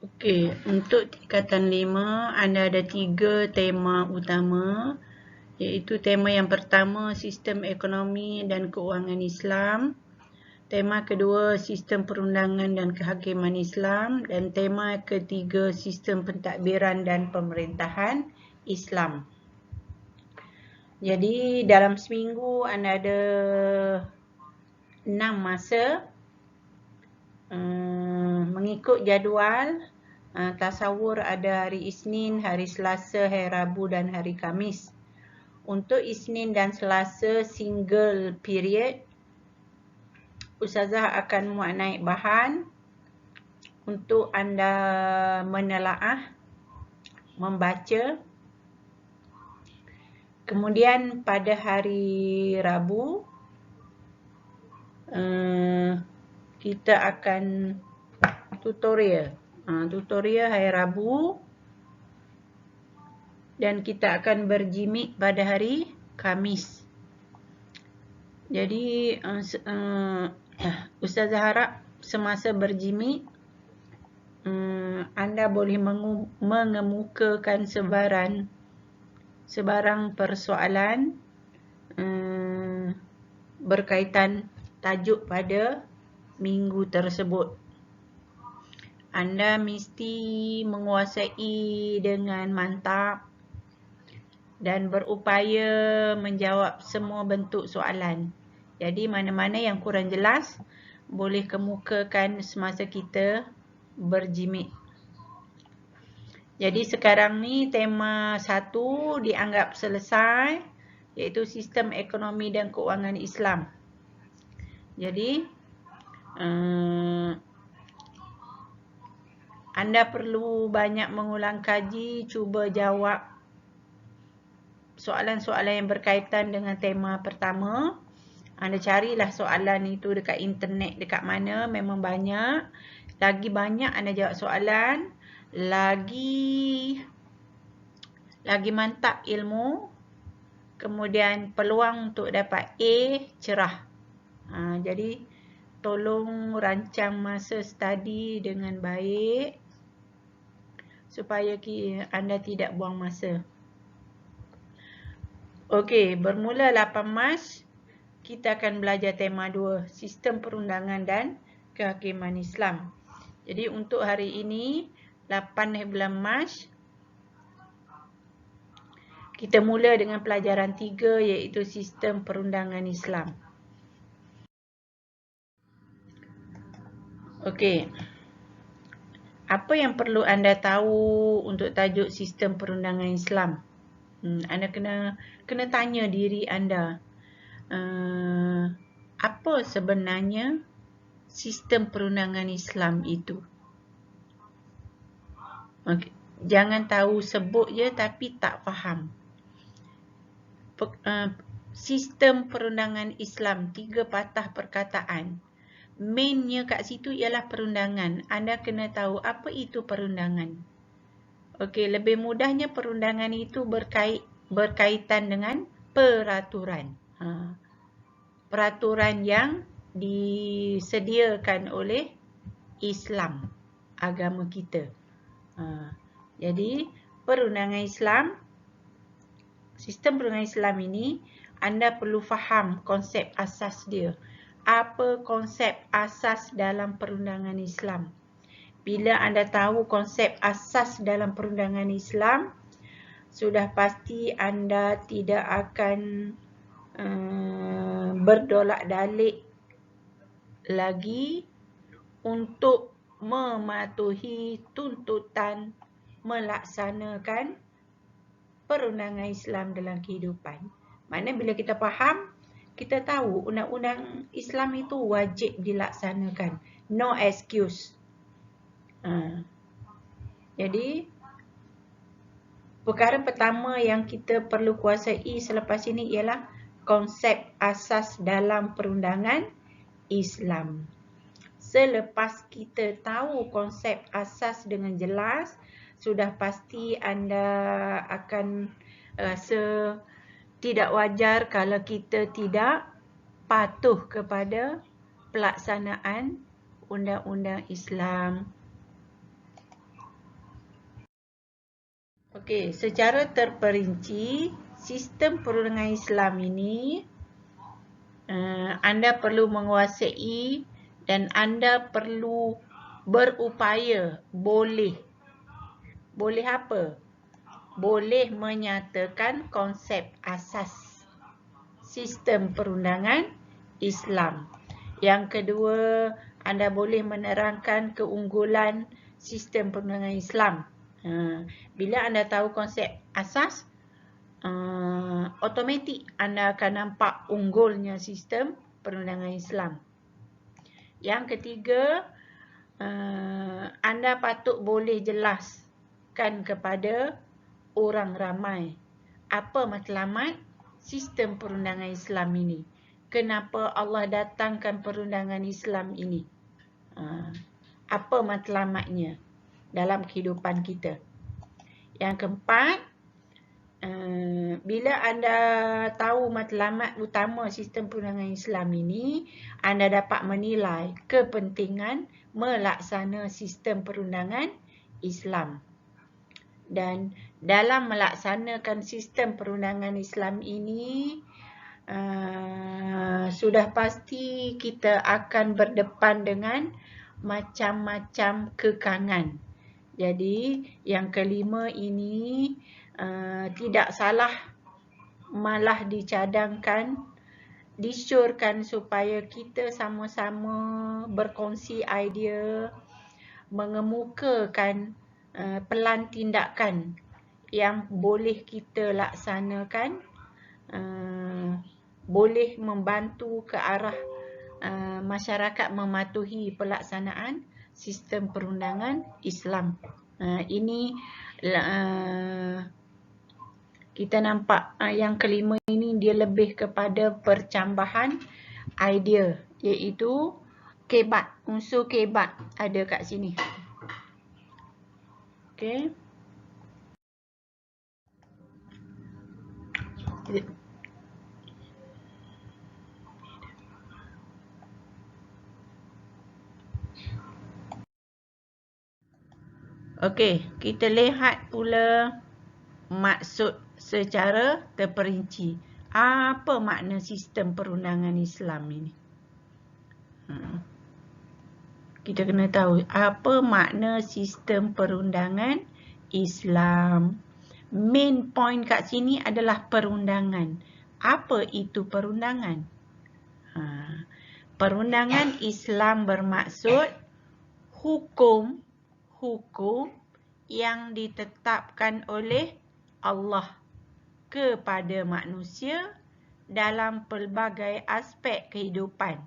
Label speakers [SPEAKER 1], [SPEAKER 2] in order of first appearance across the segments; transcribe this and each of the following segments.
[SPEAKER 1] Okey, untuk tingkatan 5, anda ada 3 tema utama, iaitu tema yang pertama, sistem ekonomi dan keuangan Islam. Tema kedua, sistem perundangan dan kehakiman Islam. Dan tema ketiga, sistem pentadbiran dan pemerintahan Islam. Jadi, dalam seminggu anda ada 6 masa. Mengikut jadual, tasawur ada hari Isnin, hari Selasa, hari Rabu dan hari Khamis. Untuk Isnin dan Selasa single period, Ustazah akan muat naik bahan untuk anda menelaah, membaca. Kemudian pada hari Rabu, kita akan tutorial. Tutorial hari Rabu. Dan kita akan berjimik pada hari Khamis. Jadi, Ustazah harap semasa berjimik, anda boleh mengemukakan sebarang persoalan berkaitan tajuk pada minggu tersebut. Anda mesti menguasai dengan mantap dan berupaya menjawab semua bentuk soalan. Jadi mana-mana yang kurang jelas boleh kemukakan semasa kita berjimik. Jadi sekarang ni tema 1 dianggap selesai, iaitu sistem ekonomi dan keuangan Islam. Jadi anda perlu banyak mengulang kaji, cuba jawab soalan-soalan yang berkaitan dengan tema pertama. Anda carilah soalan itu dekat internet, dekat mana, memang banyak. Lagi banyak anda jawab soalan, lagi mantap ilmu, kemudian peluang untuk dapat A cerah. Jadi tolong rancang masa study dengan baik supaya anda tidak buang masa. Okey, bermula 8 Mac, kita akan belajar tema 2, sistem perundangan dan kehakiman Islam. Jadi untuk hari ini, 8 bulan Mac, kita mula dengan pelajaran 3, iaitu sistem perundangan Islam. Okey. Apa yang perlu anda tahu untuk tajuk sistem perundangan Islam? Anda kena tanya diri anda, apa sebenarnya sistem perundangan Islam itu? Okay. Jangan tahu sebut je tapi tak faham. Sistem perundangan Islam, 3 patah perkataan. Mainnya kat situ ialah perundangan. Anda kena tahu apa itu perundangan. Okey, lebih mudahnya perundangan itu berkaitan dengan peraturan. Peraturan yang disediakan oleh Islam, agama kita. Jadi, perundangan Islam, sistem perundangan Islam ini, anda perlu faham konsep asas dia. Apa konsep asas dalam perundangan Islam? Bila anda tahu konsep asas dalam perundangan Islam, sudah pasti anda tidak akan berdolak-dalik lagi untuk mematuhi tuntutan melaksanakan perundangan Islam dalam kehidupan. Maknanya bila kita faham, kita tahu undang-undang Islam itu wajib dilaksanakan. No excuse. Jadi, perkara pertama yang kita perlu kuasai selepas ini ialah konsep asas dalam perundangan Islam. Selepas kita tahu konsep asas dengan jelas, sudah pasti anda akan rasa tidak wajar kalau kita tidak patuh kepada pelaksanaan undang-undang Islam Okey, secara terperinci, sistem perundangan Islam ini anda perlu menguasai dan anda perlu berupaya boleh apa? Boleh menyatakan konsep asas sistem perundangan Islam. Yang kedua, anda boleh menerangkan keunggulan sistem perundangan Islam. Bila anda tahu konsep asas, automatik anda akan nampak unggulnya sistem perundangan Islam. Yang ketiga, anda patut boleh jelaskan kepada orang ramai apa matlamat sistem perundangan Islam ini. Kenapa Allah datangkan perundangan Islam ini? Apa matlamatnya dalam kehidupan kita? Yang keempat, bila anda tahu matlamat utama sistem perundangan Islam ini, anda dapat menilai kepentingan melaksana sistem perundangan Islam. Dan dalam melaksanakan sistem perundangan Islam ini, sudah pasti kita akan berdepan dengan macam-macam kekangan. Jadi yang kelima ini tidak salah malah dicadangkan, disyorkan supaya kita sama-sama berkongsi idea, mengemukakan pelan tindakan yang boleh kita laksanakan, boleh membantu ke arah masyarakat mematuhi pelaksanaan sistem perundangan Islam. Ini kita nampak yang kelima ini dia lebih kepada percambahan idea, iaitu kebat, unsur kebat ada kat sini. Okey. Okey, kita lihat pula maksud secara terperinci. Apa makna sistem perundangan Islam ini? Kita kena tahu apa makna sistem perundangan Islam. Main point kat sini adalah perundangan. Apa itu perundangan? Perundangan Islam bermaksud hukum yang ditetapkan oleh Allah kepada manusia dalam pelbagai aspek kehidupan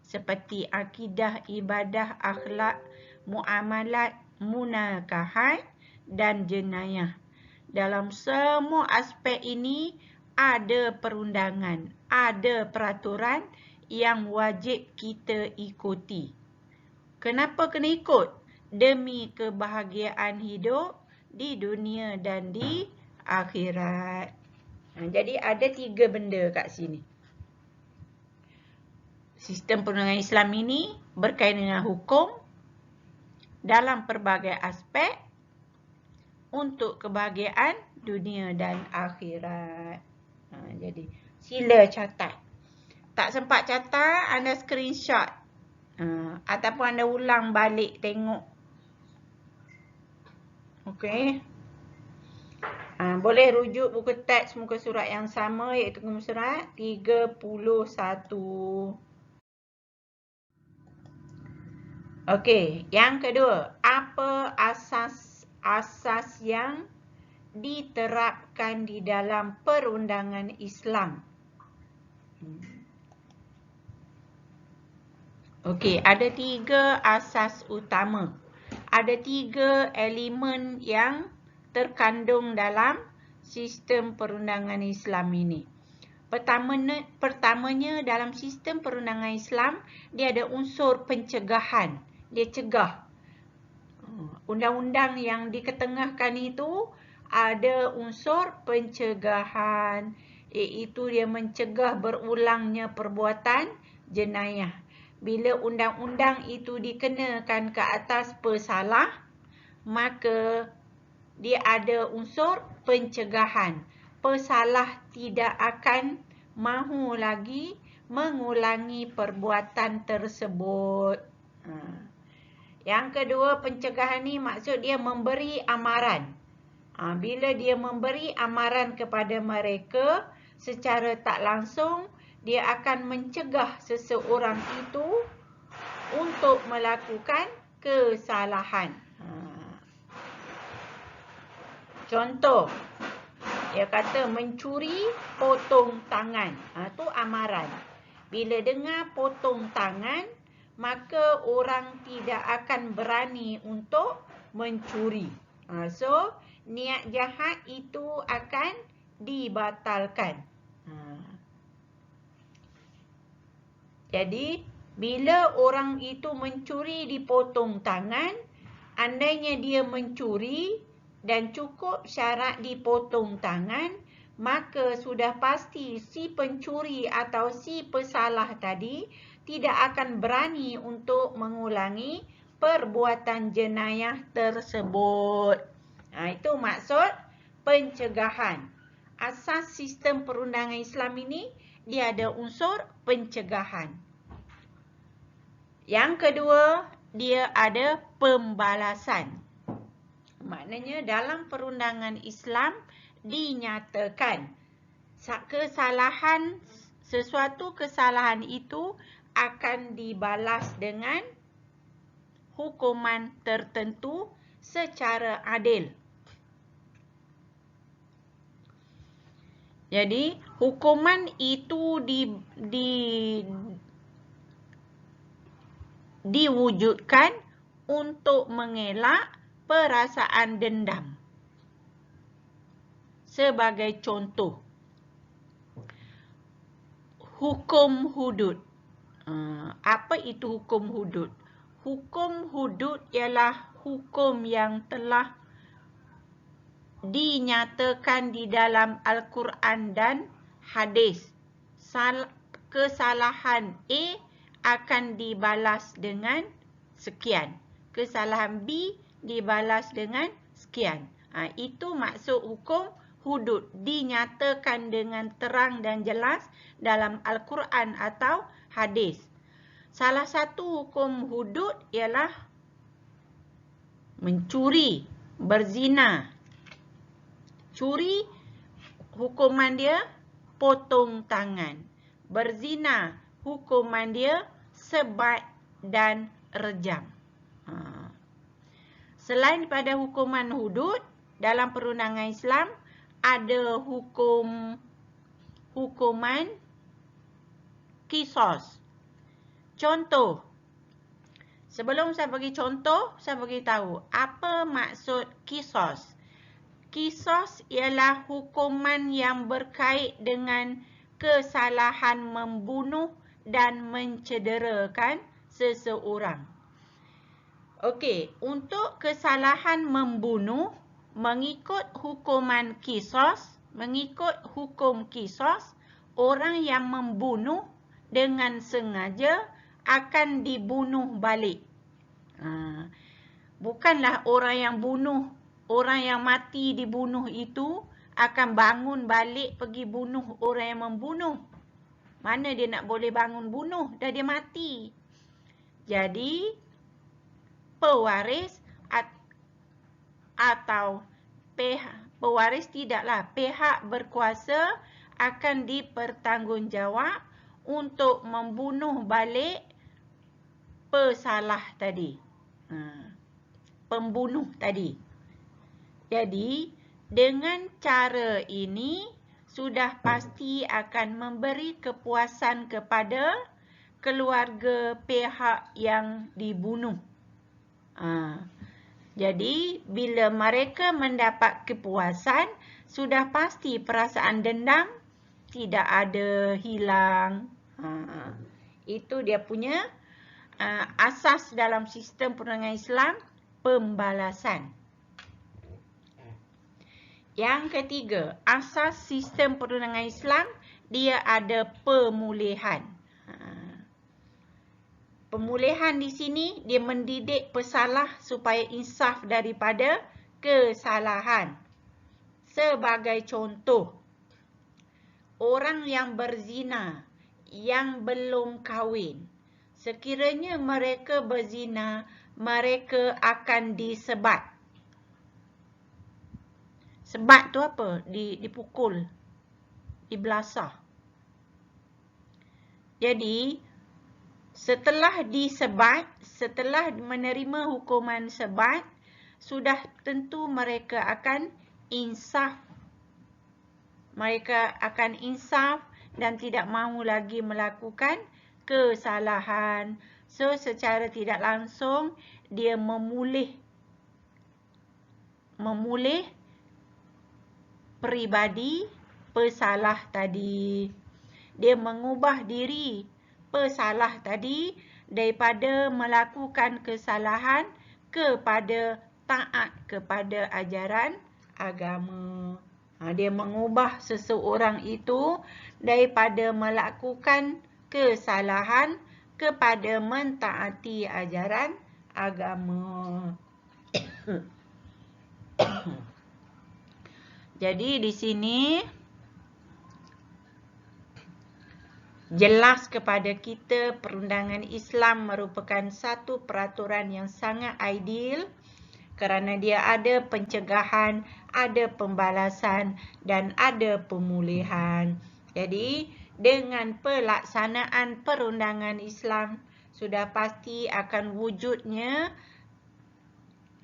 [SPEAKER 1] seperti akidah, ibadah, akhlak, muamalat, munakahat dan jenayah. Dalam semua aspek ini ada perundangan, ada peraturan yang wajib kita ikuti. Kenapa kena ikut? Demi kebahagiaan hidup di dunia dan di akhirat. Jadi ada 3 benda kat sini. Sistem perundangan Islam ini berkaitan dengan hukum dalam pelbagai aspek untuk kebahagiaan dunia dan akhirat. Jadi sila catat. Tak sempat catat, anda screenshot. Ataupun anda ulang balik tengok. Okey. Boleh rujuk buku teks muka surat yang sama, iaitu muka surat 31. Okey, yang kedua, apa asas yang diterapkan di dalam perundangan Islam? Okey, ada 3 asas utama. Ada 3 elemen yang terkandung dalam sistem perundangan Islam ini. Pertamanya dalam sistem perundangan Islam, dia ada unsur pencegahan. Dia cegah. Undang-undang yang diketengahkan itu ada unsur pencegahan, iaitu dia mencegah berulangnya perbuatan jenayah. Bila undang-undang itu dikenakan ke atas pesalah, maka dia ada unsur pencegahan. Pesalah tidak akan mahu lagi mengulangi perbuatan tersebut. Yang kedua, pencegahan ni maksud dia memberi amaran. Bila dia memberi amaran kepada mereka secara tak langsung, dia akan mencegah seseorang itu untuk melakukan kesalahan. Contoh, dia kata mencuri, potong tangan. Itu amaran. Bila dengar potong tangan, maka orang tidak akan berani untuk mencuri. So, niat jahat itu akan dibatalkan. Jadi, bila orang itu mencuri dipotong tangan, andainya dia mencuri dan cukup syarat dipotong tangan, maka sudah pasti si pencuri atau si pesalah tadi tidak akan berani untuk mengulangi perbuatan jenayah tersebut. Itu maksud pencegahan. Asas sistem perundangan Islam ini, dia ada unsur pencegahan. Yang kedua, dia ada pembalasan. Maknanya dalam perundangan Islam dinyatakan sesuatu kesalahan itu akan dibalas dengan hukuman tertentu secara adil. Jadi, hukuman itu diwujudkan untuk mengelak perasaan dendam. Sebagai contoh, hukum hudud. Apa itu hukum hudud? Hukum hudud ialah hukum yang telah dinyatakan di dalam Al-Quran dan hadis. Kesalahan A akan dibalas dengan sekian. Kesalahan B dibalas dengan sekian. Itu maksud hukum hudud. Dinyatakan dengan terang dan jelas dalam Al-Quran atau hadis. Salah satu hukum hudud ialah mencuri, berzina. Curi, hukuman dia potong tangan. Berzina, hukuman dia sebat dan rejam. Selain pada hukuman hudud, dalam perundangan Islam ada hukuman qisas. Contoh. Sebelum saya bagi contoh, saya bagi tahu apa maksud qisas. Qisas ialah hukuman yang berkait dengan kesalahan membunuh dan mencederakan seseorang. Okey, untuk kesalahan membunuh, mengikut hukuman qisas, mengikut hukum qisas, orang yang membunuh dengan sengaja akan dibunuh balik. Bukanlah orang yang bunuh, orang yang mati dibunuh itu akan bangun balik pergi bunuh orang yang membunuh. Mana dia nak boleh bangun bunuh? Dah dia mati. Jadi, pewaris atau pewaris tidaklah, pihak berkuasa akan dipertanggungjawab untuk membunuh balik pesalah tadi. Pembunuh tadi. Jadi, dengan cara ini, sudah pasti akan memberi kepuasan kepada keluarga pihak yang dibunuh. Jadi, bila mereka mendapat kepuasan, sudah pasti perasaan dendam tidak ada, hilang. Itu dia punya asas dalam sistem perundangan Islam, pembalasan. Yang ketiga, asas sistem perundangan Islam, dia ada pemulihan. Pemulihan di sini, dia mendidik pesalah supaya insaf daripada kesalahan. Sebagai contoh, orang yang berzina yang belum kahwin, sekiranya mereka berzina, mereka akan disebat. Sebat tu apa? Dipukul, dibelasah. Jadi, setelah disebat, setelah menerima hukuman sebat, sudah tentu mereka akan insaf. Mereka akan insaf dan tidak mahu lagi melakukan kesalahan. So, secara tidak langsung, dia memulih peribadi pesalah tadi. Dia mengubah diri pesalah tadi daripada melakukan kesalahan kepada taat kepada ajaran agama. Dia mengubah seseorang itu daripada melakukan kesalahan kepada mentaati ajaran agama. Jadi di sini jelas kepada kita perundangan Islam merupakan satu peraturan yang sangat ideal kerana dia ada pencegahan, ada pembalasan dan ada pemulihan. Jadi dengan pelaksanaan perundangan Islam sudah pasti akan wujudnya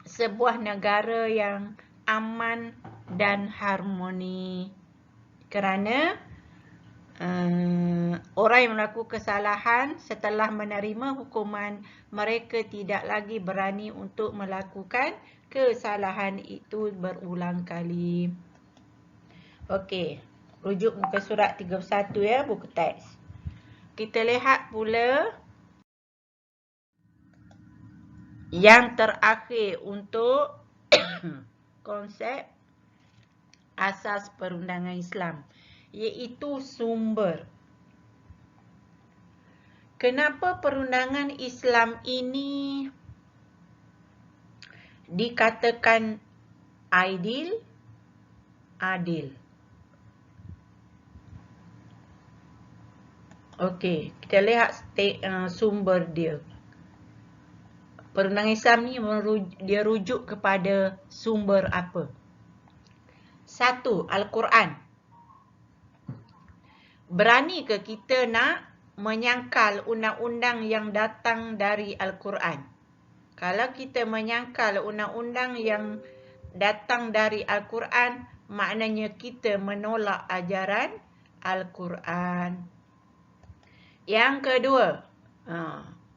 [SPEAKER 1] sebuah negara yang aman dan harmoni. Kerana orang yang melakukan kesalahan setelah menerima hukuman, mereka tidak lagi berani untuk melakukan kesalahan itu berulang kali. Okey, rujuk muka surat 31 ya, buku teks. Kita lihat pula yang terakhir untuk konsep asas perundangan Islam, iaitu sumber. Kenapa perundangan Islam ini dikatakan adil? Okey, kita lihat sumber dia. Perundangan Islam ni dia rujuk kepada sumber apa? 1. Al-Quran. Berani ke kita nak menyangkal undang-undang yang datang dari Al-Quran? Kalau kita menyangkal undang-undang yang datang dari Al-Quran, maknanya kita menolak ajaran Al-Quran. Yang kedua,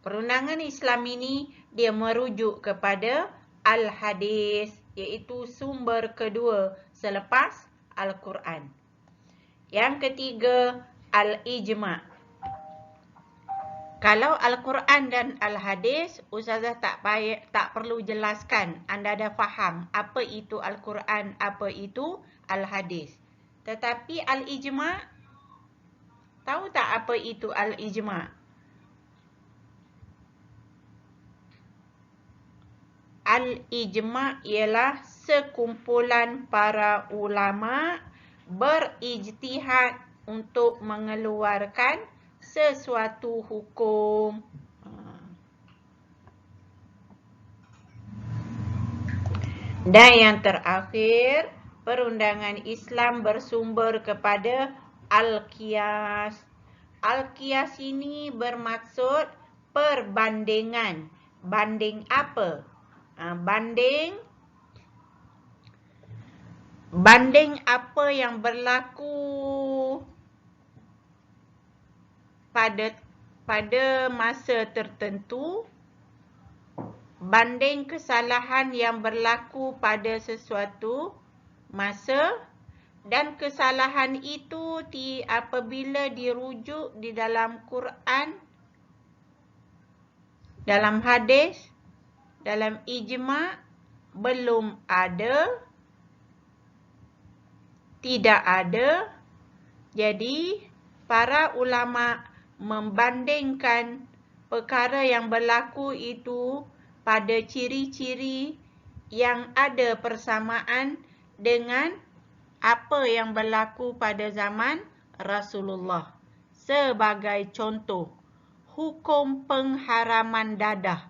[SPEAKER 1] perundangan Islam ini dia merujuk kepada Al-Hadis, iaitu sumber kedua selepas Al-Quran. Yang ketiga, Al-Ijma'. Kalau Al-Quran dan Al-Hadis, Ustazah tak perlu jelaskan. Anda dah faham apa itu Al-Quran, apa itu Al-Hadis. Tetapi Al-Ijma', tahu tak apa itu Al-Ijma'? Al-Ijma' ialah sekumpulan para ulama berijtihad untuk mengeluarkan sesuatu hukum. Dan yang terakhir, perundangan Islam bersumber kepada Al-Qiyas. Al-Qiyas ini bermaksud perbandingan. Banding apa? Banding apa yang berlaku pada masa tertentu, banding kesalahan yang berlaku pada sesuatu masa, dan kesalahan itu apabila dirujuk di dalam Quran, dalam hadis, dalam ijma' belum ada, tidak ada. Jadi para ulama membandingkan perkara yang berlaku itu pada ciri-ciri yang ada persamaan dengan apa yang berlaku pada zaman Rasulullah. Sebagai contoh, hukum pengharaman dadah.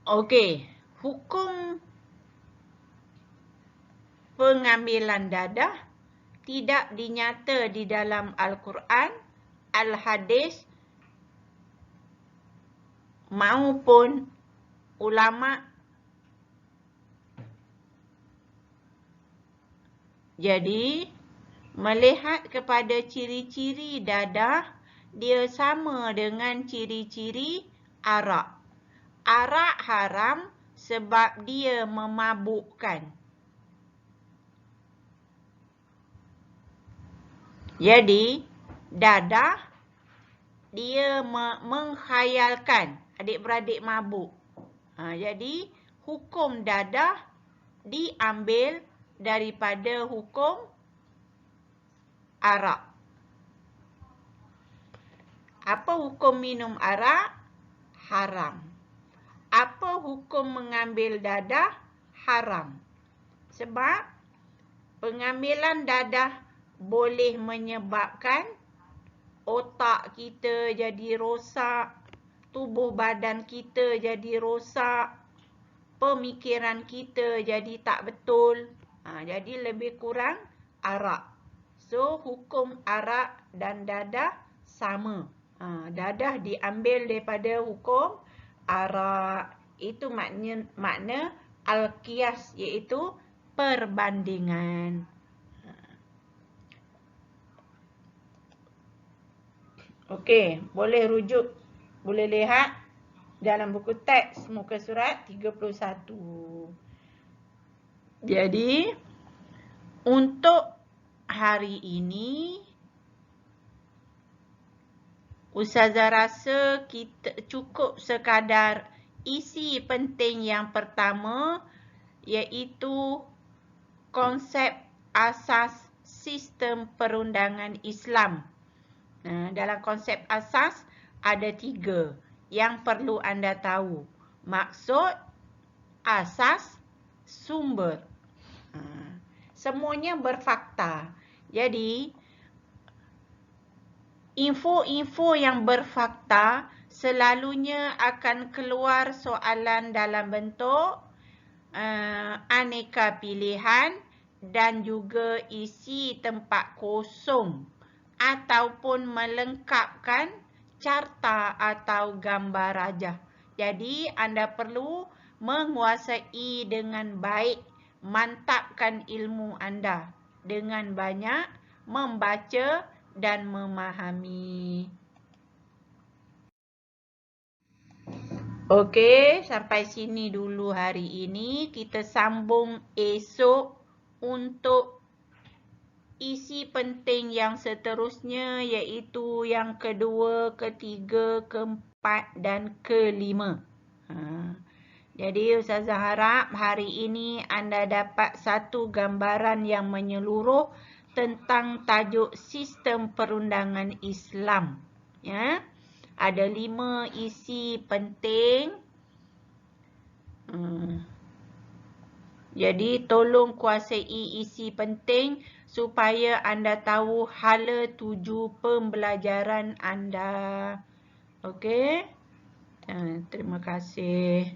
[SPEAKER 1] Okey, hukum pengambilan dadah tidak dinyata di dalam Al-Quran, Al-Hadis maupun ulama. Jadi, melihat kepada ciri-ciri dadah, dia sama dengan ciri-ciri arak. Arak haram sebab dia memabukkan. Jadi, dadah dia mengkhayalkan adik-beradik mabuk. Jadi, hukum dadah diambil daripada hukum arak. Apa hukum minum arak? Haram. Apa hukum mengambil dadah? Haram. Sebab pengambilan dadah boleh menyebabkan otak kita jadi rosak, tubuh badan kita jadi rosak, pemikiran kita jadi tak betul. Jadi lebih kurang arak. So, hukum arak dan dadah sama. Dadah diambil daripada hukum arak. Itu makna al-qiyas, iaitu perbandingan. Okey, boleh rujuk, boleh lihat dalam buku teks muka surat 31. Jadi, untuk hari ini, Ustazah rasa kita cukup sekadar isi penting yang pertama, iaitu konsep asas sistem perundangan Islam. Dalam konsep asas ada 3 yang perlu anda tahu. Maksud, asas, sumber. Semuanya berfakta. Jadi, info-info yang berfakta selalunya akan keluar soalan dalam bentuk aneka pilihan dan juga isi tempat kosong ataupun melengkapkan carta atau gambar rajah. Jadi, anda perlu menguasai dengan baik, mantapkan ilmu anda dengan banyak membaca dan memahami. Okey, sampai sini dulu hari ini. Kita sambung esok untuk isi penting yang seterusnya, iaitu yang kedua, ketiga, keempat dan kelima. Jadi, Ustazah harap hari ini anda dapat satu gambaran yang menyeluruh tentang tajuk sistem perundangan Islam. Ya, ada 5 isi penting. Jadi, tolong kuasai isi penting supaya anda tahu hala tuju pembelajaran anda. Okey? Terima kasih.